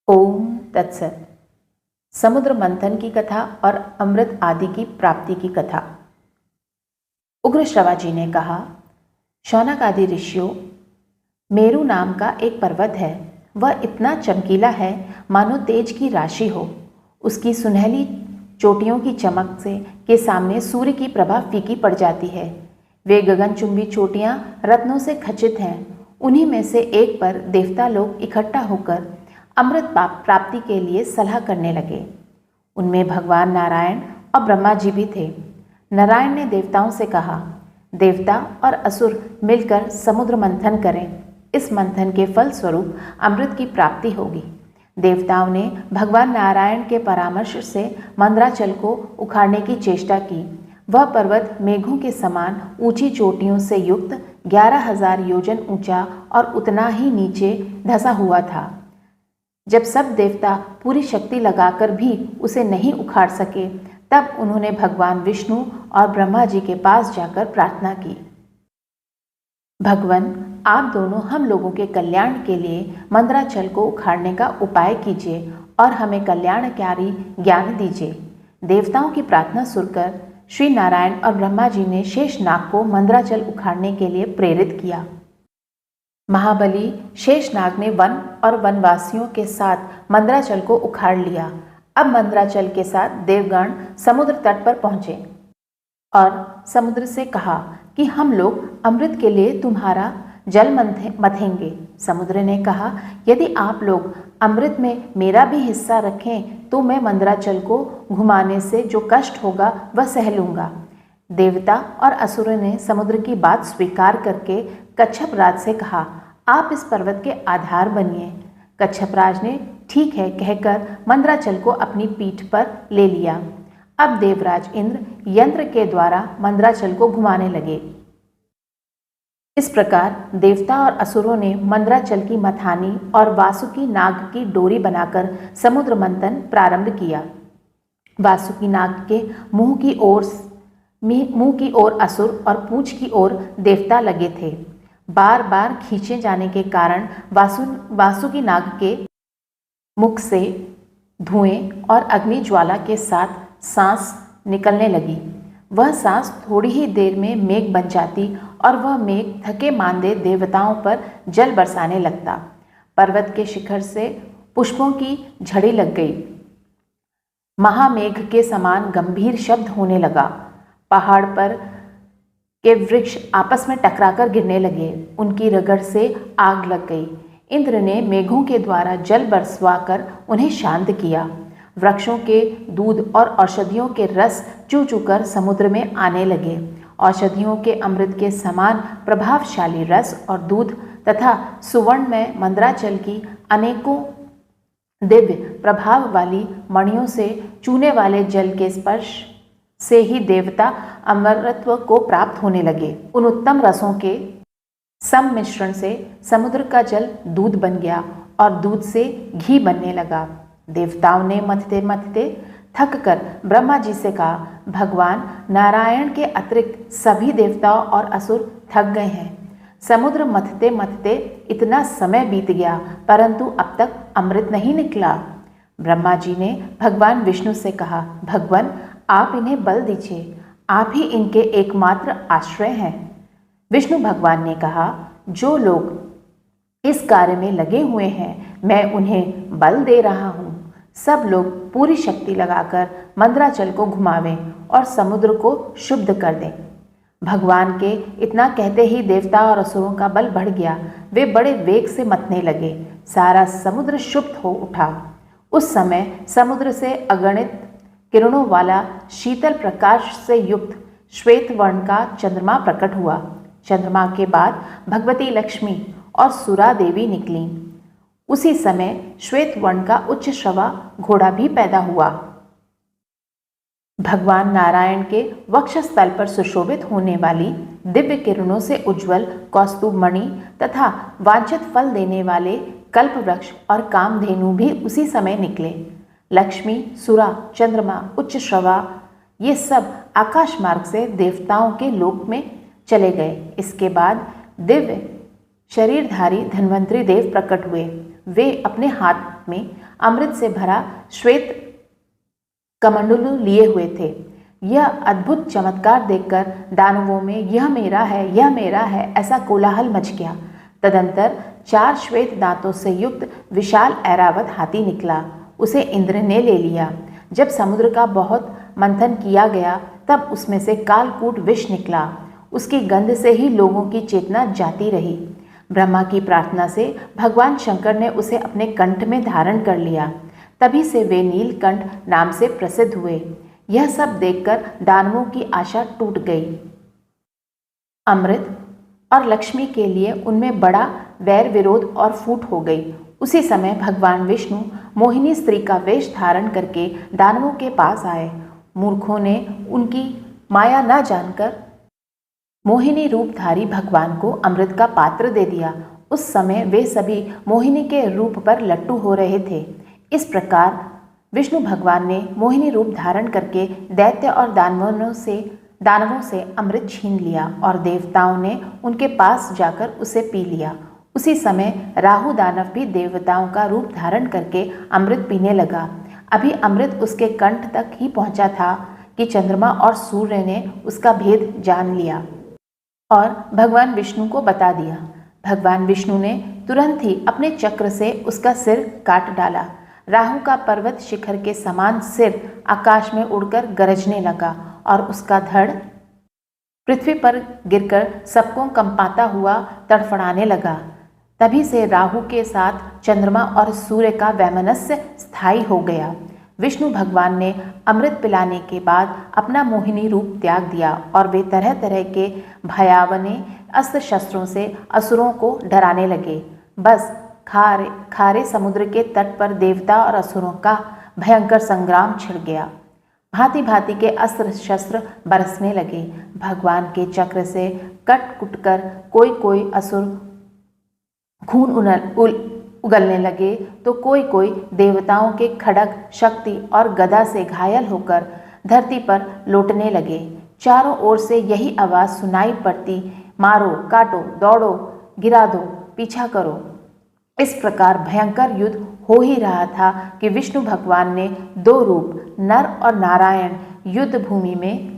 ओम तत्सत। समुद्र मंथन की कथा और अमृत आदि की प्राप्ति की कथा। उग्र श्रवाजी ने कहा, शौनक आदि ऋषियों, मेरु नाम का एक पर्वत है। वह इतना चमकीला है मानो तेज की राशि हो। उसकी सुनहली चोटियों की चमक से के सामने सूर्य की प्रभा फीकी पड़ जाती है। वे गगनचुंबी चोटियां रत्नों से खचित हैं। उन्हीं में से एक पर देवता लोग इकट्ठा होकर अमृत प्राप्ति के लिए सलाह करने लगे। उनमें भगवान नारायण और ब्रह्मा जी भी थे। नारायण ने देवताओं से कहा, देवता और असुर मिलकर समुद्र मंथन करें। इस मंथन के फल स्वरूप अमृत की प्राप्ति होगी। देवताओं ने भगवान नारायण के परामर्श से मंदराचल को उखाड़ने की चेष्टा की। वह पर्वत मेघों के समान ऊंची चोटियों से युक्त 11,000 योजन ऊंचा और उतना ही नीचे धंसा हुआ था। जब सब देवता पूरी शक्ति लगाकर भी उसे नहीं उखाड़ सके, तब उन्होंने भगवान विष्णु और ब्रह्मा जी के पास जाकर प्रार्थना की, भगवान, आप दोनों हम लोगों के कल्याण के लिए मंदराचल को उखाड़ने का उपाय कीजिए और हमें कल्याणकारी ज्ञान दीजिए। देवताओं की प्रार्थना सुनकर श्री नारायण और ब्रह्मा जी ने शेषनाग को मंदराचल उखाड़ने के लिए प्रेरित किया। महाबली शेषनाग ने वन और वनवासियों के साथ मंदराचल को उखाड़ लिया। अब मंदराचल के साथ देवगण समुद्र तट पर पहुंचे और समुद्र से कहा कि हम लोग अमृत के लिए तुम्हारा जल मथेंगे। समुद्र ने कहा, यदि आप लोग अमृत में मेरा भी हिस्सा रखें तो मैं मंदराचल को घुमाने से जो कष्ट होगा वह सह लूंगा। देवता और असुरों ने समुद्र की बात स्वीकार करके कच्छपराज से कहा, आप इस पर्वत के आधार बनिए। कच्छपराज ने ठीक है कहकर मंदराचल को अपनी पीठ पर ले लिया। अब देवराज इंद्र यंत्र के द्वारा मंदराचल को घुमाने लगे। इस प्रकार देवता और असुरों ने मंदराचल की मथानी और वासुकी नाग की डोरी बनाकर समुद्र मंथन प्रारंभ किया। वासुकी नाग के मुंह की ओर असुर और पूंछ की ओर देवता लगे थे। बार बार खींचे जाने के कारण वासुकी नाग के मुख से धुएं और अग्नि ज्वाला के साथ सांस निकलने लगी। वह सांस थोड़ी ही देर में मेघ बन जाती और वह मेघ थके मांदे देवताओं पर जल बरसाने लगता। पर्वत के शिखर से पुष्पों की झड़ी लग गई। महामेघ के समान गंभीर शब्द होने लगा। पहाड़ पर के वृक्ष आपस में टकराकर गिरने लगे। उनकी रगड़ से आग लग गई। इंद्र ने मेघों के द्वारा जल बरसवाकर उन्हें शांत किया। वृक्षों के दूध और औषधियों के रस चू चू कर समुद्र में आने लगे। औषधियों के अमृत के समान प्रभावशाली रस और दूध तथा सुवर्ण में मंदराचल की अनेकों दिव्य प्रभाव वाली मणियों से चूने वाले जल के स्पर्श से ही देवता अमरत्व को प्राप्त होने लगे। उन उत्तम रसों के सम्मिश्रण से समुद्र का जल दूध बन गया और दूध से घी बनने लगा। देवताओं ने मथते मथते थक कर ब्रह्मा जी से कहा, भगवान नारायण के अतिरिक्त सभी देवताओं और असुर थक गए हैं। समुद्र मथते मथते इतना समय बीत गया परंतु अब तक अमृत नहीं निकला। ब्रह्मा जी ने भगवान विष्णु से कहा, भगवान आप इन्हें बल दीजिए, आप ही इनके एकमात्र आश्रय हैं। विष्णु भगवान ने कहा, जो लोग इस कार्य में लगे हुए हैं मैं उन्हें बल दे रहा हूँ। सब लोग पूरी शक्ति लगाकर मंदराचल को घुमावें और समुद्र को शुद्ध कर दें। भगवान के इतना कहते ही देवता और असुरों का बल बढ़ गया। वे बड़े वेग से मथने लगे। सारा समुद्र शुद्ध हो उठा। उस समय समुद्र से अगणित किरणों वाला शीतल प्रकाश से युक्त श्वेत वर्ण का चंद्रमा प्रकट हुआ। चंद्रमा के बाद भगवती लक्ष्मी और सुरा देवी निकली। उसी समय श्वेत वर्ण का उच्च श्रवा घोड़ा भी पैदा हुआ। भगवान नारायण के वक्षस्थल पर सुशोभित होने वाली दिव्य किरणों से उज्ज्वल कौस्तुभ मणि तथा वांछित फल देने वाले कल्प वृक्ष और कामधेनु भी उसी समय निकले। लक्ष्मी, सुरा, चंद्रमा, उच्च श्रवा ये सब आकाश मार्ग से देवताओं के लोक में चले गए। इसके बाद दिव्य शरीरधारी धन्वंतरी देव प्रकट हुए। वे अपने हाथ में अमृत से भरा श्वेत कमंडलू लिए हुए थे। यह अद्भुत चमत्कार देखकर दानवों में यह मेरा है ऐसा कोलाहल मच गया। तदंतर 4 श्वेत दांतों से युक्त विशाल ऐरावत हाथी निकला। उसे इंद्र ने ले लिया। जब समुद्र का बहुत मंथन किया गया तब उसमें से कालकूट विष निकला। उसकी गंध से ही लोगों की चेतना जाती रही। ब्रह्मा की प्रार्थना से भगवान शंकर ने उसे अपने कंठ में धारण कर लिया। तभी से वे नीलकंठ नाम से प्रसिद्ध हुए। यह सब देखकर दानवों की आशा टूट गई। अमृत और लक्ष्मी के लिए उनमें बड़ा वैर विरोध और फूट हो गई। उसी समय भगवान विष्णु मोहिनी स्त्री का वेश धारण करके दानवों के पास आए। मूर्खों ने उनकी माया न जानकर मोहिनी रूपधारी भगवान को अमृत का पात्र दे दिया। उस समय वे सभी मोहिनी के रूप पर लट्टू हो रहे थे। इस प्रकार विष्णु भगवान ने मोहिनी रूप धारण करके दैत्य और दानवों से अमृत छीन लिया और देवताओं ने उनके पास जाकर उसे पी लिया। उसी समय राहु दानव भी देवताओं का रूप धारण करके अमृत पीने लगा। अभी अमृत उसके कंठ तक ही पहुंचा था कि चंद्रमा और सूर्य ने उसका भेद जान लिया और भगवान विष्णु को बता दिया। भगवान विष्णु ने तुरंत ही अपने चक्र से उसका सिर काट डाला। राहु का पर्वत शिखर के समान सिर आकाश में उड़कर गरजने लगा और उसका धड़ पृथ्वी पर गिरकर सबको कंपाता हुआ तड़फड़ाने लगा। तभी से राहु के साथ चंद्रमा और सूर्य का वैमनस्य स्थायी हो गया। विष्णु भगवान ने अमृत पिलाने के बाद अपना मोहिनी रूप त्याग दिया और वे तरह तरह के भयावने अस्त्र शस्त्रों से असुरों को डराने लगे। बस खारे समुद्र के तट पर देवता और असुरों का भयंकर संग्राम छिड़ गया। भांति भांति के अस्त्र शस्त्र बरसने लगे। भगवान के चक्र से कट कुट कर कोई असुर खून उगलने लगे तो कोई देवताओं के खड्ग शक्ति और गदा से घायल होकर धरती पर लौटने लगे। चारों ओर से यही आवाज सुनाई पड़ती, मारो, काटो, दौड़ो, गिरा दो, पीछा करो। इस प्रकार भयंकर युद्ध हो ही रहा था कि विष्णु भगवान ने 2 रूप नर और नारायण युद्ध भूमि में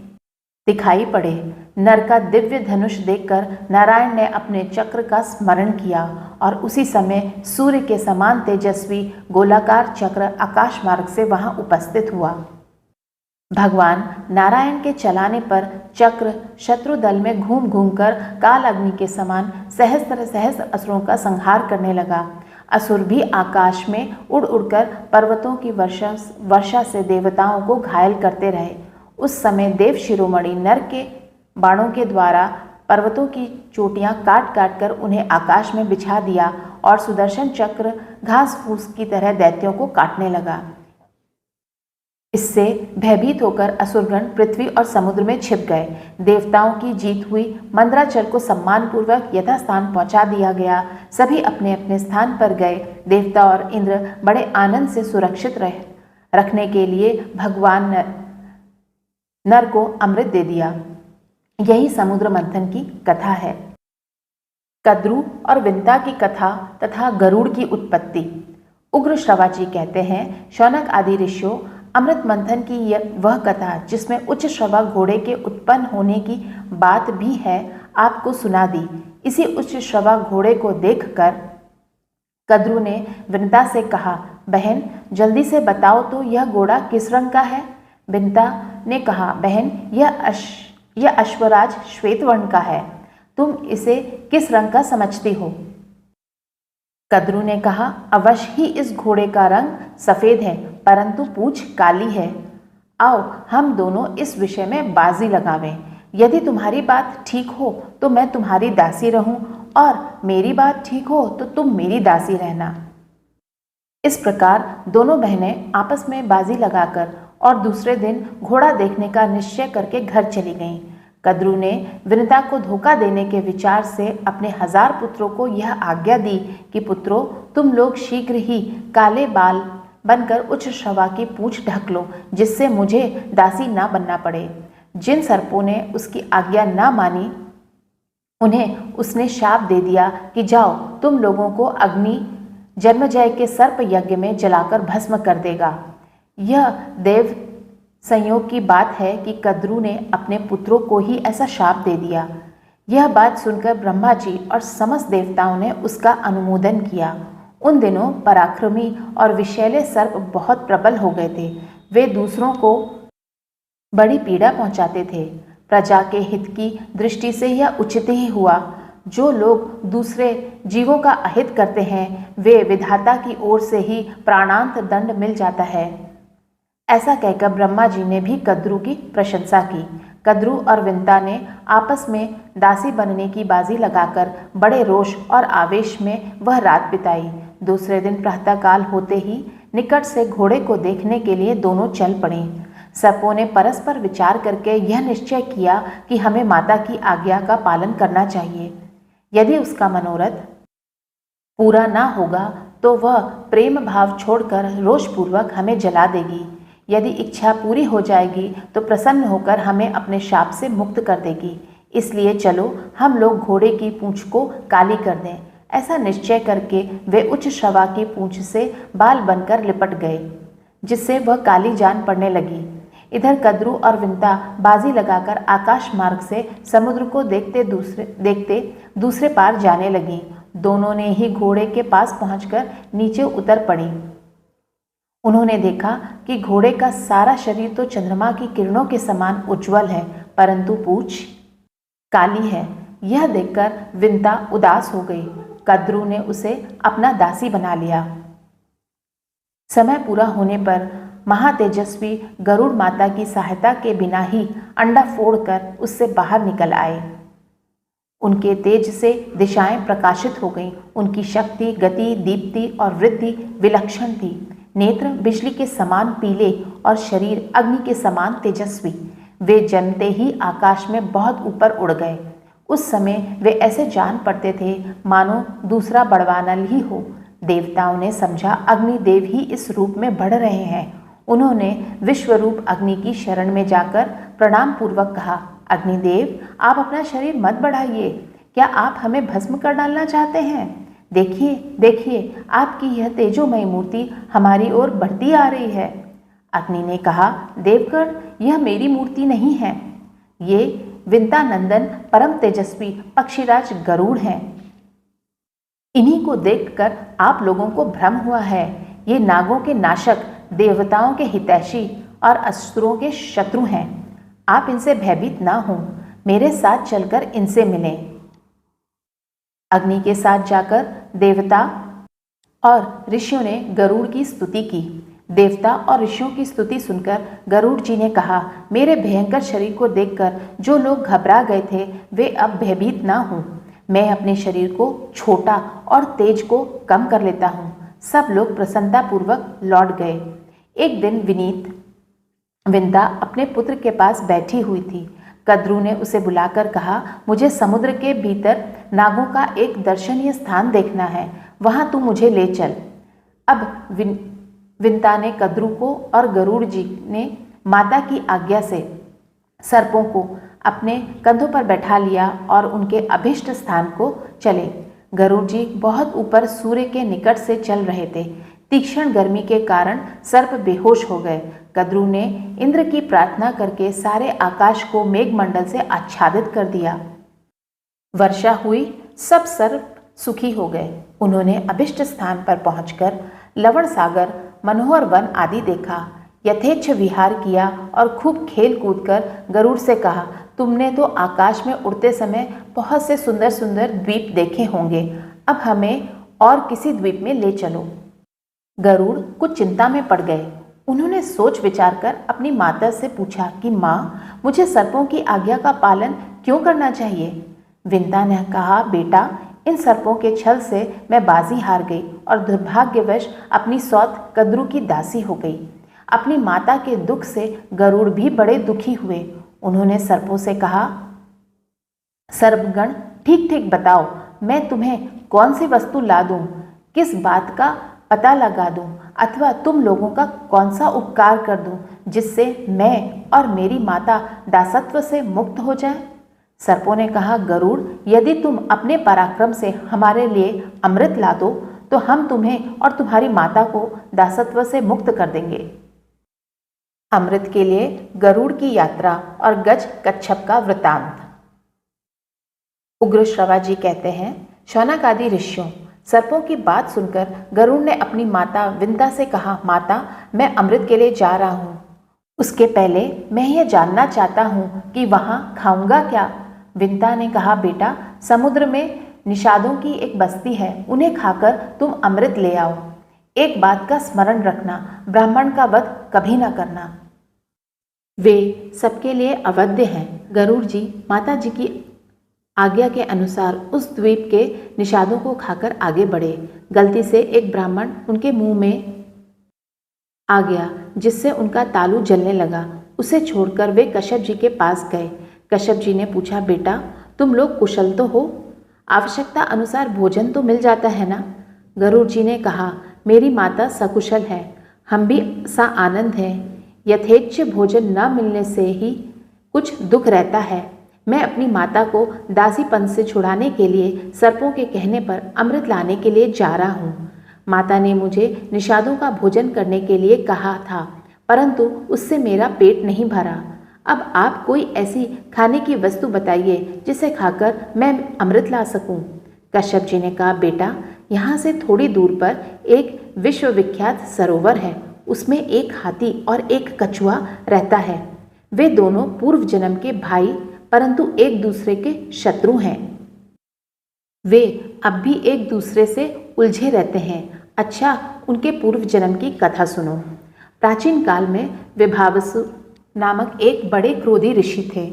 दिखाई पड़े। नर का दिव्य धनुष देखकर नारायण ने अपने चक्र का स्मरण किया और उसी समय सूर्य के समान तेजस्वी गोलाकार चक्र आकाश मार्ग से वहां उपस्थित हुआ। भगवान नारायण के चलाने पर चक्र शत्रु दल में घूम घूमकर काल अग्नि के समान सहस्त्र असुरों का संहार करने लगा। असुर भी आकाश में उड़ उड़कर पर्वतों की वर्षा से देवताओं को घायल करते रहे। उस समय देव शिरोमणि नर के बाणों के द्वारा पर्वतों की चोटियां काट काट कर उन्हें आकाश में बिछा दिया और सुदर्शन चक्र घास फूस की तरह दैत्यों को काटने लगा। इससे भयभीत होकर असुरगण पृथ्वी और समुद्र में छिप गए। देवताओं की जीत हुई। मंदराचल को सम्मानपूर्वक यथास्थान पहुंचा दिया गया। सभी अपने अपने स्थान पर गए। देवता और इंद्र बड़े आनंद से सुरक्षित रखने के लिए भगवान नर को अमृत दे दिया। यही समुद्र मंथन की कथा है। कद्रु और विंता की कथा तथा गरुड़ की उत्पत्ति। उग्र श्रवा जी कहते हैं, शौनक आदि ऋषियों, अमृत मंथन की वह कथा जिसमें उच्च श्रवा घोड़े के उत्पन्न होने की बात भी है, आपको सुना दी। इसी उच्च श्रवा घोड़े को देखकर कद्रु ने विंता से कहा, बहन जल्दी से बताओ तो यह घोड़ा किस रंग का है। विंता ने कहा, बहन यह अश्वराज श्वेत वर्ण का है। तुम इसे किस रंग का समझती हो। कद्रु ने कहा, अवश्य ही इस घोड़े का रंग सफेद है, परंतु पूंछ काली है। आओ हम दोनों इस विषय में बाजी लगावें। यदि तुम्हारी बात ठीक हो तो मैं तुम्हारी दासी रहूं और मेरी बात ठीक हो तो तुम मेरी दासी रहना। इस प्रकार दोनों बहनें आपस में बाजी लगाकर और दूसरे दिन घोड़ा देखने का निश्चय करके घर चली गईं। कद्रु ने विनता को धोखा देने के विचार से अपने 1000 पुत्रों को यह आज्ञा दी कि पुत्रों, तुम लोग शीघ्र ही काले बाल बनकर उच्च श्रवा की पूंछ ढक लो, जिससे मुझे दासी ना बनना पड़े। जिन सर्पों ने उसकी आज्ञा ना मानी उन्हें उसने शाप दे दिया कि जाओ, तुम लोगों को अग्नि जन्मजय के सर्प यज्ञ में जलाकर भस्म कर देगा। यह देव संयोग की बात है कि कद्रू ने अपने पुत्रों को ही ऐसा शाप दे दिया। यह बात सुनकर ब्रह्मा जी और समस्त देवताओं ने उसका अनुमोदन किया। उन दिनों पराक्रमी और विषैले सर्प बहुत प्रबल हो गए थे। वे दूसरों को बड़ी पीड़ा पहुंचाते थे। प्रजा के हित की दृष्टि से यह उचित ही हुआ। जो लोग दूसरे जीवों का अहित करते हैं वे विधाता की ओर से ही प्राणांत दंड मिल जाता है। ऐसा कहकर ब्रह्मा जी ने भी कद्रू की प्रशंसा की। कद्रू और विंता ने आपस में दासी बनने की बाजी लगाकर बड़े रोष और आवेश में वह रात बिताई। दूसरे दिन प्रातःकाल होते ही निकट से घोड़े को देखने के लिए दोनों चल पड़े। सर्पों ने परस्पर विचार करके यह निश्चय किया कि हमें माता की आज्ञा का पालन करना चाहिए। यदि उसका मनोरथ पूरा ना होगा तो वह प्रेम भाव छोड़कर रोषपूर्वक हमें जला देगी। यदि इच्छा पूरी हो जाएगी तो प्रसन्न होकर हमें अपने शाप से मुक्त कर देगी। इसलिए चलो हम लोग घोड़े की पूंछ को काली कर दें। ऐसा निश्चय करके वे उच्च श्रवा की पूंछ से बाल बनकर लिपट गए, जिससे वह काली जान पड़ने लगी। इधर कद्रू और विंता बाजी लगाकर आकाश मार्ग से समुद्र को देखते दूसरे पार जाने लगी। दोनों ने ही घोड़े के पास पहुंचकर नीचे उतर पड़ी। उन्होंने देखा कि घोड़े का सारा शरीर तो चंद्रमा की किरणों के समान उज्जवल है, परंतु पूंछ काली है। यह देखकर विंता उदास हो गई। कद्रू ने उसे अपना दासी बना लिया। समय पूरा होने पर महातेजस्वी गरुड़ माता की सहायता के बिना ही अंडा फोड़कर उससे बाहर निकल आए। उनके तेज से दिशाएं प्रकाशित हो गईं। उनकी शक्ति, गति, दीप्ति और वृद्धि विलक्षण थी। नेत्र बिजली के समान पीले और शरीर अग्नि के समान तेजस्वी। वे जन्मते ही आकाश में बहुत ऊपर उड़ गए। उस समय वे ऐसे जान पड़ते थे मानो दूसरा बड़वानल ही हो। देवताओं ने समझा अग्निदेव ही इस रूप में बढ़ रहे हैं। उन्होंने विश्वरूप अग्नि की शरण में जाकर प्रणाम पूर्वक कहा, अग्निदेव आप अपना शरीर मत बढ़ाइए। क्या आप हमें भस्म कर डालना चाहते हैं? देखिए देखिए, आपकी यह तेजोमयी मूर्ति हमारी ओर बढ़ती आ रही है। अग्नि ने कहा, देवगण यह मेरी मूर्ति नहीं है, ये विंता नंदन परम तेजस्वी पक्षीराज गरुड़ हैं। इन्हीं को देखकर आप लोगों को भ्रम हुआ है। ये नागों के नाशक, देवताओं के हितैषी और असुरों के शत्रु हैं। आप इनसे भयभीत ना हो, मेरे साथ चलकर इनसे मिलें। अग्नि के साथ जाकर देवता और ऋषियों ने गरुड़ की स्तुति की। देवता और ऋषियों की स्तुति सुनकर गरुड़ जी ने कहा, मेरे भयंकर शरीर को देखकर जो लोग घबरा गए थे वे अब भयभीत ना हों। मैं अपने शरीर को छोटा और तेज को कम कर लेता हूँ। सब लोग प्रसन्नतापूर्वक लौट गए। एक दिन विंता अपने पुत्र के पास बैठी हुई थी। कद्रू ने उसे बुलाकर कहा, मुझे समुद्र के भीतर नागों का एक दर्शनीय स्थान देखना है, वहां तू मुझे ले चल। अब विंता ने कद्रू को और गरुड़ जी ने माता की आज्ञा से सर्पों को अपने कंधों पर बैठा लिया और उनके अभिष्ट स्थान को चले। गरुड़ जी बहुत ऊपर सूर्य के निकट से चल रहे थे। तीक्ष्ण गर्मी के कारण सर्प बेहोश हो गए। कद्रू ने इंद्र की प्रार्थना करके सारे आकाश को मेघमंडल से आच्छादित कर दिया। वर्षा हुई, सब सर्प सुखी हो गए। उन्होंने अभिष्ट स्थान पर पहुंचकर लवण सागर, मनोहर वन आदि देखा, यथेच्छ विहार किया और खूब खेल कूद कर गरुड़ से कहा, तुमने तो आकाश में उड़ते समय बहुत से सुंदर सुंदर द्वीप देखे होंगे, अब हमें और किसी द्वीप में ले चलो। गरुड़ कुछ चिंता में पड़ गए। उन्होंने सोच विचार कर अपनी माता से पूछा कि माँ, मुझे सर्पों की आज्ञा का पालन क्यों करना चाहिए? विंता ने कहा, बेटा, इन सर्पों के छल से मैं बाजी हार गई और दुर्भाग्यवश अपनी सौत कद्रू की दासी हो गई। अपनी माता के दुख से गरुड़ भी बड़े दुखी हुए। उन्होंने सर्पों से कहा, सर्पगण, ठीक ठीक बताओ, मैं तुम्हें कौन सी वस्तु ला दूं, किस बात का पता लगा दूं, अथवा तुम लोगों का कौन सा उपकार कर दूं जिससे मैं और मेरी माता दासत्व से मुक्त हो जाए? सर्पों ने कहा, गरुड़, यदि तुम अपने पराक्रम से हमारे लिए अमृत ला दो तो हम तुम्हें और तुम्हारी माता को दासत्व से मुक्त कर देंगे। अमृत के लिए गरुड़ की यात्रा और गज कच्छप का वृतांत। उग्र श्रवा जी कहते हैं, शौनक आदि ऋषियों, सर्पों की बात सुनकर गरुड़ ने अपनी माता विंदा से कहा, माता, मैं अमृत के लिए जा रहा हूँ। उसके पहले मैं यह जानना चाहता हूँ कि वहाँ खाऊंगा क्या। विंदा ने कहा, बेटा, समुद्र में निषादों की एक बस्ती है, उन्हें खाकर तुम अमृत ले आओ। एक बात का स्मरण रखना, ब्राह्मण का वध कभी न करना, वे सबके लिए अवध्य हैं। गरुड़ जी माता जी की आज्ञा के अनुसार उस द्वीप के निषादों को खाकर आगे बढ़े। गलती से एक ब्राह्मण उनके मुंह में आ गया, जिससे उनका तालू जलने लगा। उसे छोड़कर वे कश्यप जी के पास गए। कश्यप जी ने पूछा, बेटा, तुम लोग कुशल तो हो? आवश्यकता अनुसार भोजन तो मिल जाता है ना? गरुड़ जी ने कहा, मेरी माता सकुशल है, हम भी सा आनंद है। यथेच्छ भोजन न मिलने से ही कुछ दुख रहता है। मैं अपनी माता को दासीपन से छुड़ाने के लिए सर्पों के कहने पर अमृत लाने के लिए जा रहा हूँ। माता ने मुझे निषादों का भोजन करने के लिए कहा था, परंतु उससे मेरा पेट नहीं भरा। अब आप कोई ऐसी खाने की वस्तु बताइए जिसे खाकर मैं अमृत ला सकूं। कश्यप जी ने कहा, बेटा, यहाँ से थोड़ी दूर पर एक विश्वविख्यात सरोवर है, उसमें एक हाथी और एक कछुआ रहता है। वे दोनों पूर्व जन्म के भाई परंतु एक दूसरे के शत्रु हैं। वे अब भी एक दूसरे से उलझे रहते हैं। अच्छा, उनके पूर्व जन्म की कथा सुनो। प्राचीन काल में विभावसु नामक एक बड़े क्रोधी ऋषि थे।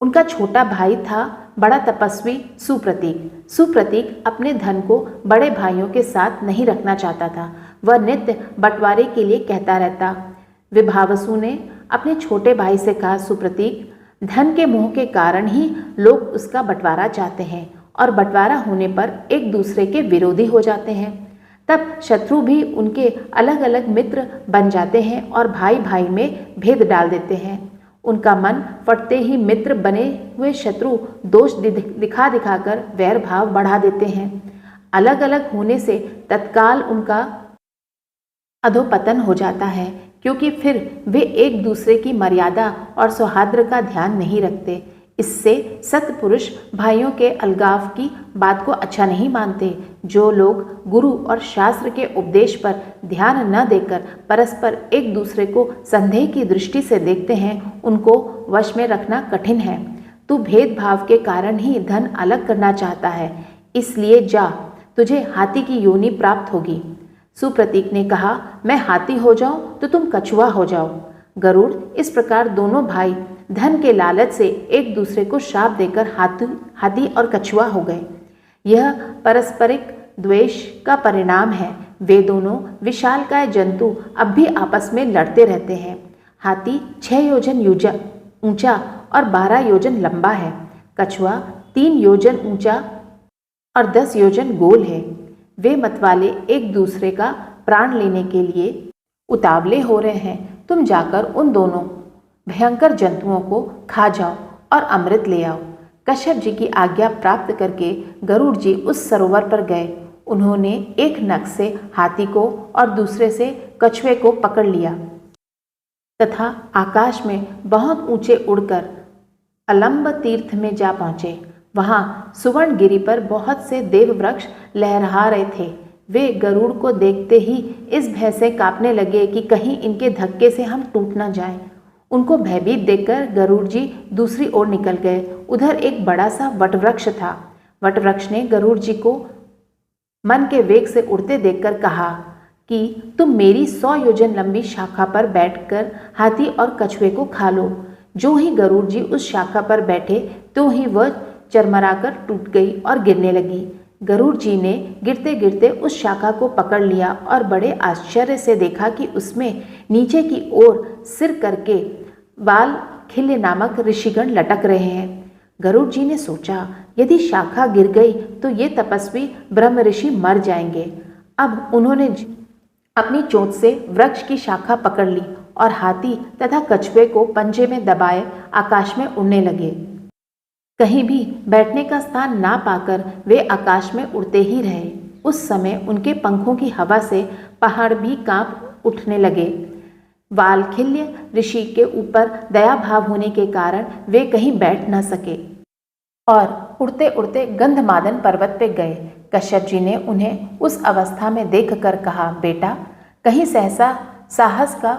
उनका छोटा भाई था बड़ा तपस्वी सुप्रतीक। सुप्रतीक अपने धन को बड़े भाइयों के साथ नहीं रखना चाहता था। वह नित्य बंटवारे के लिए कहता रहता। विभावसु ने अपने छोटे भाई से कहा, सुप्रतीक, धन के मोह के कारण ही लोग उसका बंटवारा चाहते हैं और बंटवारा होने पर एक दूसरे के विरोधी हो जाते हैं। तब शत्रु भी उनके अलग अलग मित्र बन जाते हैं और भाई भाई में भेद डाल देते हैं। उनका मन फटते ही मित्र बने हुए शत्रु दोष दिखा दिखाकर वैर भाव बढ़ा देते हैं। अलग अलग होने से तत्काल उनका अधोपतन हो जाता है, क्योंकि फिर वे एक दूसरे की मर्यादा और सौहार्द का ध्यान नहीं रखते। इससे सत्पुरुष भाइयों के अलगाव की बात को अच्छा नहीं मानते। जो लोग गुरु और शास्त्र के उपदेश पर ध्यान न देकर परस्पर एक दूसरे को संदेह की दृष्टि से देखते हैं, उनको वश में रखना कठिन है। तू भेदभाव के कारण ही धन अलग करना चाहता है, इसलिए जा, तुझे हाथी की योनि प्राप्त होगी। सुप्रतीक ने कहा, मैं हाथी हो जाऊं तो तुम कछुआ हो जाओ। गरुड़ इस प्रकार दोनों भाई धन के लालच से एक दूसरे को श्राप देकर हाथी और कछुआ हो गए। यह पारस्परिक द्वेष का परिणाम है। वे दोनों विशालकाय जंतु अब भी आपस में लड़ते रहते हैं। हाथी 6 योजन ऊंचा और 12 योजन लंबा है। कछुआ 3 योजन ऊंचा और 10 योजन गोल है। वे मतवाले एक दूसरे का प्राण लेने के लिए उतावले हो रहे हैं। तुम जाकर उन दोनों भयंकर जंतुओं को खा जाओ और अमृत ले आओ। कश्यप जी की आज्ञा प्राप्त करके गरुड़ जी उस सरोवर पर गए। उन्होंने एक नख से हाथी को और दूसरे से कछुए को पकड़ लिया तथा आकाश में बहुत ऊंचे उड़कर अलंब तीर्थ में जा पहुंचे। वहां सुवर्ण गिरी पर बहुत से देव वृक्ष लहरा रहे थे। वे गरुड़ को देखते ही इस भय से कांपने लगे कि कहीं इनके धक्के से हम टूट न जाएं। उनको भयभीत देखकर गरुड़ जी दूसरी ओर निकल गए। उधर एक बड़ा सा वटवृक्ष था। वटवृक्ष ने गरुड़ जी को मन के वेग से उड़ते देखकर कहा कि तुम मेरी 100 योजन लंबी शाखा पर बैठकर हाथी और कछुए को खा लो। जो ही गरुड़ जी उस शाखा पर बैठे तो ही वह चरमराकर टूट गई और गिरने लगी। गरुड़ जी ने गिरते गिरते उस शाखा को पकड़ लिया और बड़े आश्चर्य से देखा कि उसमें नीचे की ओर सिर करके बाल खिल्य नामक ऋषिगण लटक रहे हैं। गरुड़ जी ने सोचा, यदि शाखा गिर गई तो ये तपस्वी ब्रह्म ऋषि मर जाएंगे। अब उन्होंने अपनी चोंच से वृक्ष की शाखा पकड़ ली और हाथी तथा कछुए को पंजे में दबाए आकाश में उड़ने लगे। कहीं भी बैठने का स्थान ना पाकर वे आकाश में उड़ते ही रहे। उस समय उनके पंखों की हवा से पहाड़ भी कांप उठने लगे। वालखिल्य ऋषि के ऊपर दया भाव होने के कारण वे कहीं बैठ न सके और उड़ते उड़ते गंधमादन पर्वत पे गए। कश्यप जी ने उन्हें उस अवस्था में देखकर कहा, बेटा, कहीं सहसा साहस का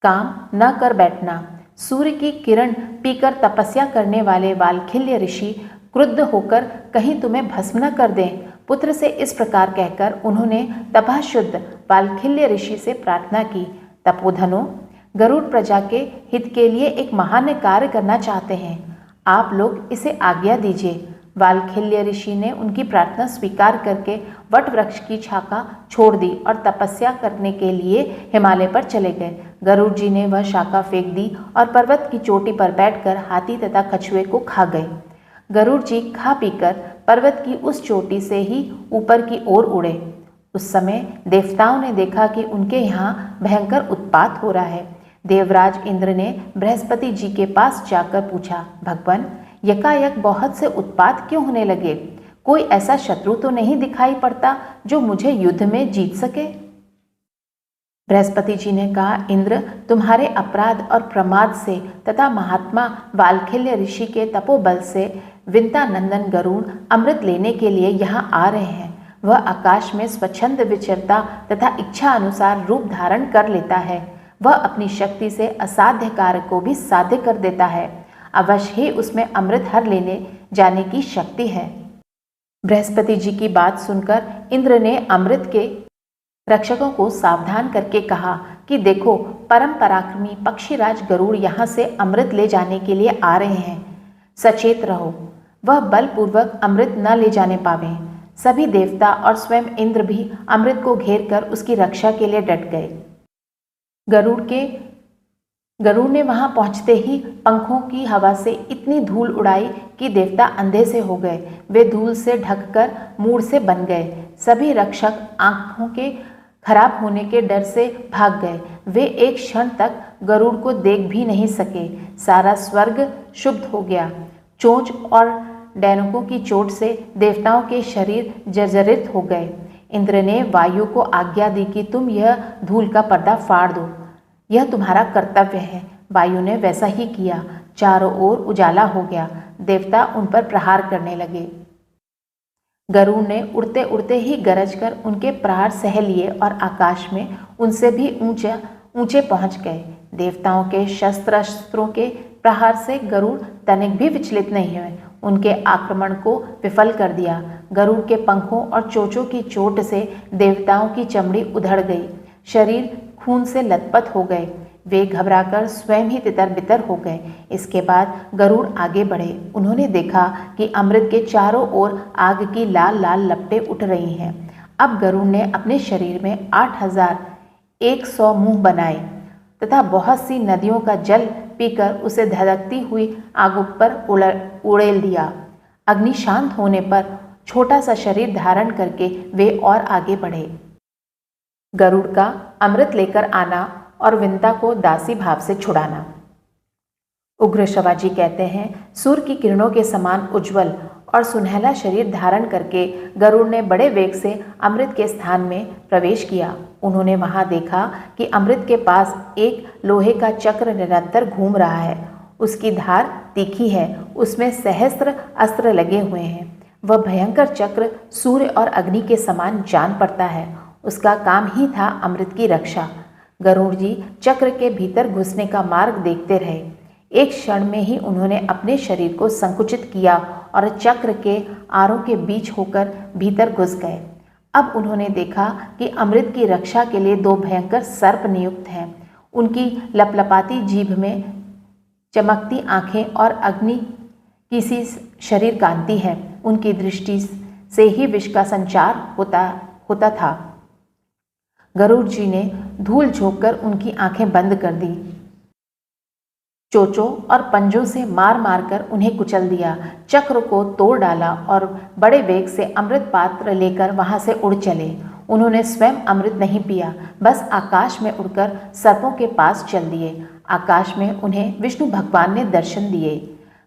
काम न कर बैठना। सूर्य की किरण पीकर तपस्या करने वाले वालखिल्य ऋषि क्रुद्ध होकर कहीं तुम्हें भस्म न कर दें। पुत्र से इस प्रकार कहकर उन्होंने तपःशुद्ध वालखिल्य ऋषि से प्रार्थना की, तपोधनो, गरुड़ प्रजा के हित के लिए एक महान कार्य करना चाहते हैं, आप लोग इसे आज्ञा दीजिए। वालखिल्य ऋषि ने उनकी प्रार्थना स्वीकार करके वट वृक्ष की शाखा छोड़ दी और तपस्या करने के लिए हिमालय पर चले गए। गरुड़ जी ने वह शाखा फेंक दी और पर्वत की चोटी पर बैठकर हाथी तथा कछुए को खा गए। गरुड़ जी खा पीकर पर्वत की उस चोटी से ही ऊपर की ओर उड़े। उस समय देवताओं ने देखा कि उनके यहाँ भयंकर उत्पात हो रहा है। देवराज इंद्र ने बृहस्पति जी के पास जाकर पूछा, भगवान, यकायक बहुत से उत्पात क्यों होने लगे? कोई ऐसा शत्रु तो नहीं दिखाई पड़ता जो मुझे युद्ध में जीत सके? बृहस्पति जी ने कहा, इंद्र, तुम्हारे अपराध और प्रमाद से तथा महात्मा वालखिल्य ऋषि के तपोबल से विंता नंदन गरुड़ अमृत लेने के लिए यहाँ आ रहे हैं। वह आकाश में स्वच्छंद विचरता तथा इच्छा अनुसार रूप धारण कर लेता है। वह अपनी शक्ति से असाध्य कार्य को भी साध्य कर देता है। अवश्य ही उसमें अमृत हर लेने जाने की शक्ति है। बृहस्पति जी की बात सुनकर इंद्र ने अमृत के रक्षकों को सावधान करके कहा कि देखो, परम पराक्रमी पक्षीराज गरुड़ यहाँ से अमृत ले जाने के लिए आ रहे हैं। सचेत रहो, वह बलपूर्वक अमृत न ले जाने पावे। सभी देवता और स्वयं इंद्र भी अमृत को घेर कर उसकी रक्षा के लिए डट गए। गरुड़ ने वहां पहुंचते ही पंखों की हवा से इतनी धूल उड़ाई कि देवता अंधे से हो गए। वे धूल से ढककर मूढ़ से बन गए। सभी रक्षक आंखों के खराब होने के डर से भाग गए। वे एक क्षण तक गरुड़ को देख भी नहीं सके। सारा स्वर्ग शुद्ध हो गया। चोंच और डैनकों की चोट से देवताओं के शरीर जर्जरित हो गए। इंद्र ने वायु को आज्ञा दी कि तुम यह धूल का पर्दा फाड़ दो, यह तुम्हारा कर्तव्य है। वायु ने वैसा ही किया। चारों ओर उजाला हो गया। देवता उन पर प्रहार करने लगे। गरुड़ ने उड़ते उड़ते ही गरज कर उनके प्रहार सह लिए और आकाश में उनसे भी ऊंचे पहुंच गए। देवताओं के शस्त्रों के प्रहार से गरुड़ तनिक भी विचलित नहीं हुए। उनके आक्रमण को विफल कर दिया। गरुड़ के पंखों और चोंचों की चोट से देवताओं की चमड़ी उधड़ गई। शरीर खून से लथपथ हो गए। वे घबराकर स्वयं ही तितर बितर हो गए। इसके बाद गरुड़ आगे बढ़े। उन्होंने देखा कि अमृत के चारों ओर आग की लाल लाल लपटें उठ रही हैं। अब गरुड़ ने अपने शरीर में 8100 मुंह बनाए तथा बहुत सी नदियों का जल पीकर उसे धधकती हुई आग पर उड़ेल दिया। अग्नि शांत होने पर छोटा सा शरीर धारण करके वे और आगे बढ़े। गरुड़ का अमृत लेकर आना और विंता को दासी भाव से छुड़ाना। उग्र शिवाजी कहते हैं, सूर्य की किरणों के समान उज्जवल और सुनहला शरीर धारण करके गरुड़ ने बड़े वेग से अमृत के स्थान में प्रवेश किया। उन्होंने वहां देखा कि अमृत के पास एक लोहे का चक्र निरंतर घूम रहा है। उसकी धार तीखी है। उसमें सहस्त्र अस्त्र लगे हुए हैं। वह भयंकर चक्र सूर्य और अग्नि के समान जान पड़ता है। उसका काम ही था अमृत की रक्षा। गरुड़ जी चक्र के भीतर घुसने का मार्ग देखते रहे। एक क्षण में ही उन्होंने अपने शरीर को संकुचित किया और चक्र के आरों के बीच होकर भीतर घुस गए। अब उन्होंने देखा कि अमृत की रक्षा के लिए 2 भयंकर सर्प नियुक्त हैं। उनकी लपलपाती जीभ में चमकती आंखें और अग्नि की सी शरीर कांति है। उनकी दृष्टि से ही विष का संचार होता था। गरुड़ जी ने धूल झोंककर उनकी आंखें बंद कर दी। चोंचों और पंजों से मार मारकर उन्हें कुचल दिया। चक्र को तोड़ डाला और बड़े वेग से अमृत पात्र लेकर वहां से उड़ चले। उन्होंने स्वयं अमृत नहीं पिया, बस आकाश में उड़कर सर्पों के पास चल दिए। आकाश में उन्हें विष्णु भगवान ने दर्शन दिए।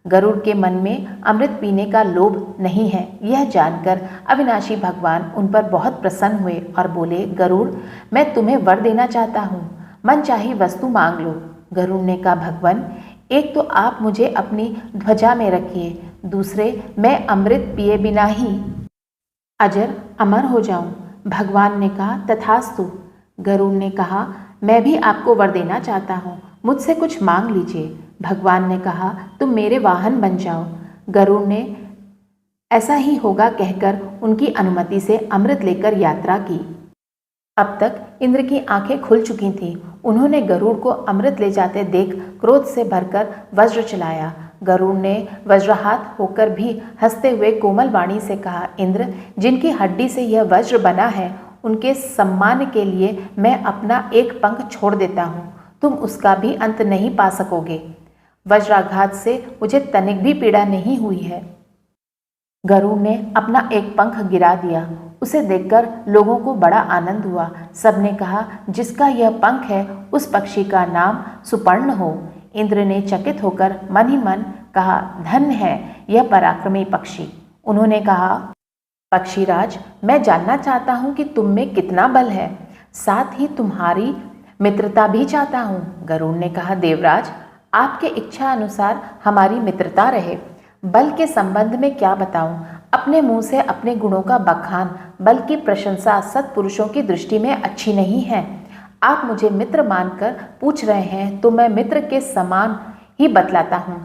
गरुड़ के मन में अमृत पीने का लोभ नहीं है। यह जानकर अविनाशी भगवान उन पर बहुत प्रसन्न हुए और बोले, गरुड़, मैं तुम्हें वर देना चाहता हूँ, मन चाही वस्तु मांग लो। गरुड़ ने कहा, भगवान, एक तो आप मुझे अपनी ध्वजा में रखिए, दूसरे मैं अमृत पिए बिना ही अजर अमर हो जाऊं। भगवान ने कहा, तथास्तु। गरुड़ ने कहा, मैं भी आपको वर देना चाहता हूँ, मुझसे कुछ मांग लीजिए। भगवान ने कहा, तुम मेरे वाहन बन जाओ। गरुड़ ने ऐसा ही होगा कहकर उनकी अनुमति से अमृत लेकर यात्रा की। अब तक इंद्र की आंखें खुल चुकी थीं। उन्होंने गरुड़ को अमृत ले जाते देख क्रोध से भरकर वज्र चलाया। गरुड़ ने वज्रहात होकर भी हंसते हुए कोमल वाणी से कहा, इंद्र, जिनकी हड्डी से यह वज्र बना है, उनके सम्मान के लिए मैं अपना एक पंख छोड़ देता हूँ, तुम उसका भी अंत नहीं पा सकोगे। वज्राघात से मुझे तनिक भी पीड़ा नहीं हुई है। गरुड़ ने अपना एक पंख गिरा दिया। उसे देखकर लोगों को बड़ा आनंद हुआ। सबने कहा, जिसका यह पंख है उस पक्षी का नाम सुपर्ण हो। इंद्र ने चकित होकर मन ही मन कहा, धन्य है यह पराक्रमी पक्षी। उन्होंने कहा, पक्षीराज, मैं जानना चाहता हूँ कि तुम में कितना बल है, साथ ही तुम्हारी मित्रता भी चाहता हूँ। गरुड़ ने कहा, देवराज, आपके इच्छा अनुसार हमारी मित्रता रहे। बल के संबंध में क्या बताऊं, अपने मुंह से अपने गुणों का बखान, बल की प्रशंसा सत्पुरुषों की दृष्टि में अच्छी नहीं है। आप मुझे मित्र मानकर पूछ रहे हैं तो मैं मित्र के समान ही बतलाता हूँ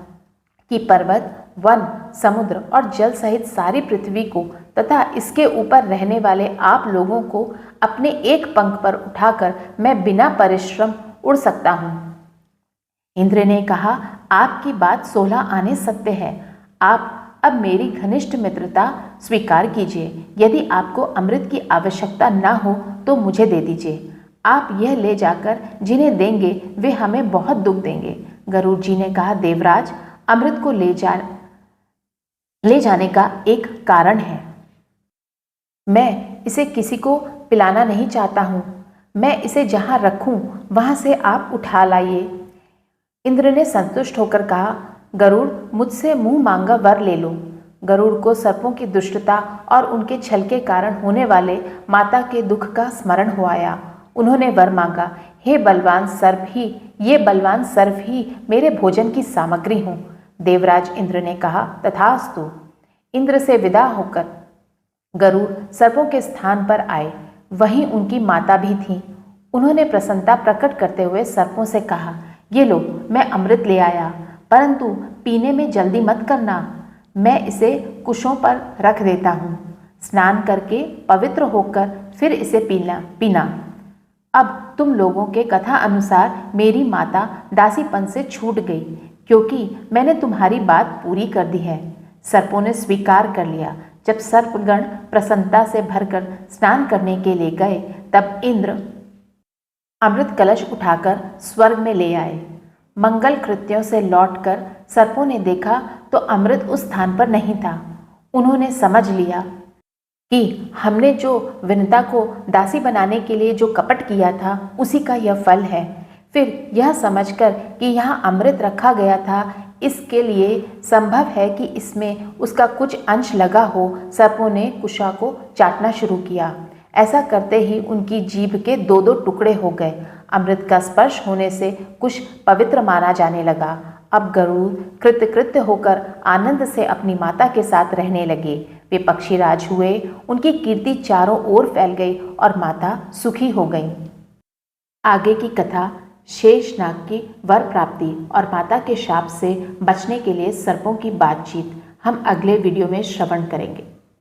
कि पर्वत, वन, समुद्र और जल सहित सारी पृथ्वी को तथा इसके ऊपर रहने वाले आप लोगों को अपने एक पंख पर उठाकर मैं बिना परिश्रम उड़ सकता हूँ। इंद्र ने कहा, आपकी बात 16 आने सत्य है। आप अब मेरी घनिष्ठ मित्रता स्वीकार कीजिए। यदि आपको अमृत की आवश्यकता न हो तो मुझे दे दीजिए। आप यह ले जाकर जिन्हें देंगे वे हमें बहुत दुख देंगे। गरुड़ जी ने कहा, देवराज, अमृत को ले जाने का एक कारण है। मैं इसे किसी को पिलाना नहीं चाहता हूँ। मैं इसे जहाँ रखूँ वहाँ से आप उठा लाइए। इंद्र ने संतुष्ट होकर कहा, गरुड़, मुझसे मुंह मांगा वर ले लो। गरुड़ को सर्पों की दुष्टता और उनके छल के कारण होने वाले माता के दुख का स्मरण हो आया। उन्होंने वर मांगा, हे बलवान सर्प ही, ये बलवान सर्प ही मेरे भोजन की सामग्री हों। देवराज इंद्र ने कहा, तथास्तु। इंद्र से विदा होकर गरुड़ सर्पों के स्थान पर आए। वहीं उनकी माता भी थी। उन्होंने प्रसन्नता प्रकट करते हुए सर्पों से कहा, ये लो, मैं अमृत ले आया, परंतु पीने में जल्दी मत करना। मैं इसे कुशों पर रख देता हूँ। स्नान करके पवित्र होकर फिर इसे पीना। अब तुम लोगों के कथा अनुसार मेरी माता दासीपन से छूट गई, क्योंकि मैंने तुम्हारी बात पूरी कर दी है। सर्पों ने स्वीकार कर लिया। जब सर्पगण प्रसन्नता से भरकर स्नान करने के लिए गए, तब इंद्र अमृत कलश उठाकर स्वर्ग में ले आए। मंगल कृत्यों से लौटकर सर्पों ने देखा तो अमृत उस स्थान पर नहीं था। उन्होंने समझ लिया कि हमने जो विनता को दासी बनाने के लिए जो कपट किया था उसी का यह फल है। फिर यह समझकर कि यहाँ अमृत रखा गया था, इसके लिए संभव है कि इसमें उसका कुछ अंश लगा हो, सर्पों ने कुशा को चाटना शुरू किया। ऐसा करते ही उनकी जीभ के 2-2 टुकड़े हो गए। अमृत का स्पर्श होने से कुश पवित्र माना जाने लगा। अब गरुड़ कृतकृत्य होकर आनंद से अपनी माता के साथ रहने लगे। वे पक्षीराज हुए। उनकी कीर्ति चारों ओर फैल गई और माता सुखी हो गई। आगे की कथा शेषनाग की वर प्राप्ति और माता के शाप से बचने के लिए सर्पों की बातचीत हम अगले वीडियो में श्रवण करेंगे।